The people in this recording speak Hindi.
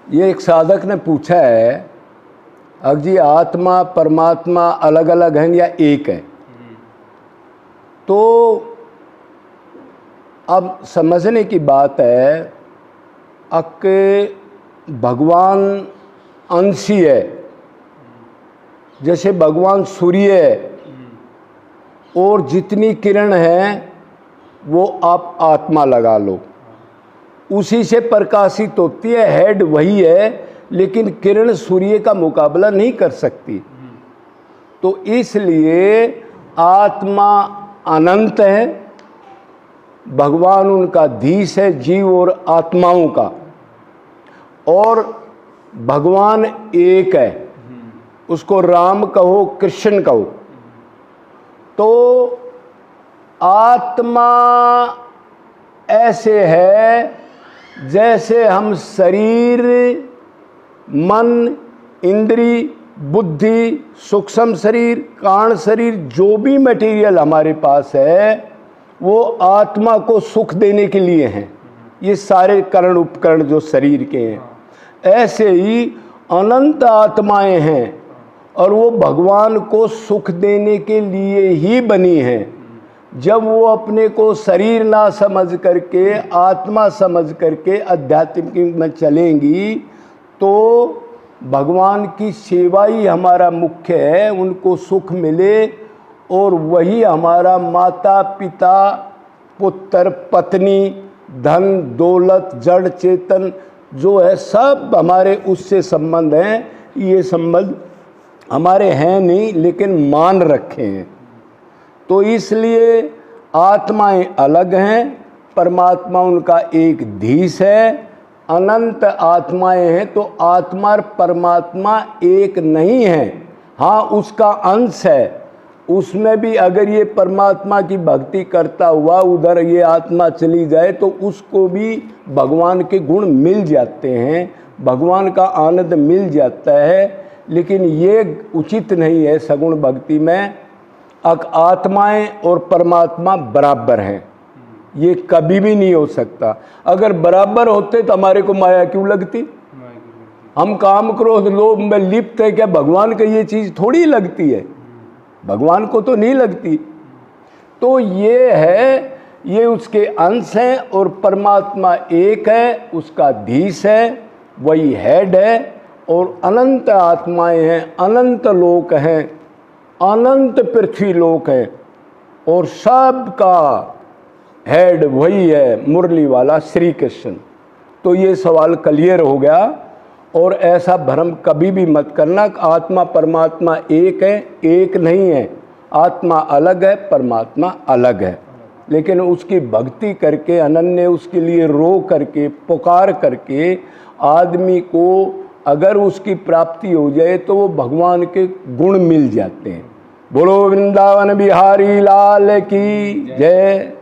ये एक साधक ने पूछा है, अगर जी आत्मा परमात्मा अलग अलग हैं या एक है? तो अब समझने की बात है कि भगवान अंशी है, जैसे भगवान सूर्य है और जितनी किरण है वो आप आत्मा लगा लो, उसी से प्रकाशित होती है, हेड वही है, लेकिन किरण सूर्य का मुकाबला नहीं कर सकती। तो इसलिए आत्मा अनंत है, भगवान उनका धीश है, जीव और आत्माओं का, और भगवान एक है, उसको राम कहो कृष्ण कहो। तो आत्मा ऐसे है जैसे हम शरीर, मन, इंद्री, बुद्धि, सूक्ष्म शरीर, कारण शरीर, जो भी मटेरियल हमारे पास है वो आत्मा को सुख देने के लिए हैं। ये सारे करण उपकरण जो शरीर के हैं, ऐसे ही अनंत आत्माएं हैं और वो भगवान को सुख देने के लिए ही बनी हैं। जब वो अपने को शरीर ना समझ करके आत्मा समझ करके आध्यात्मिक में चलेंगी तो भगवान की सेवा ही हमारा मुख्य है, उनको सुख मिले, और वही हमारा माता पिता पुत्र पत्नी धन दौलत जड़ चेतन जो है सब हमारे उससे संबंध हैं। ये संबंध हमारे हैं नहीं, लेकिन मान रखे हैं। तो इसलिए आत्माएं अलग हैं, परमात्मा उनका एक धीश है, अनंत आत्माएं हैं। तो आत्मा और परमात्मा एक नहीं है, हाँ उसका अंश है। उसमें भी अगर ये परमात्मा की भक्ति करता हुआ उधर ये आत्मा चली जाए तो उसको भी भगवान के गुण मिल जाते हैं, भगवान का आनंद मिल जाता है। लेकिन ये उचित नहीं है सगुण भक्ति में आत्माएं और परमात्मा बराबर हैं, ये कभी भी नहीं हो सकता। अगर बराबर होते तो हमारे को माया क्यों लगती? हम काम क्रोध लोभ में लिप्त है, क्या भगवान को ये चीज़ थोड़ी लगती है? भगवान को तो नहीं लगती। तो ये है, ये उसके अंश हैं और परमात्मा एक है, उसका धीश है, वही हेड है, और अनंत आत्माएं हैं, अनंत लोक हैं, अनंत पृथ्वी लोक है, और सबका हेड वही है, मुरली वाला श्री कृष्ण। तो ये सवाल क्लियर हो गया। और ऐसा भ्रम कभी भी मत करना, आत्मा परमात्मा एक है, एक नहीं है। आत्मा अलग है, परमात्मा अलग है, लेकिन उसकी भक्ति करके अनन्य उसके लिए रो करके पुकार करके आदमी को अगर उसकी प्राप्ति हो जाए तो वो भगवान के गुण मिल जाते हैं। बोलो वृंदावन बिहारी लाल की जय।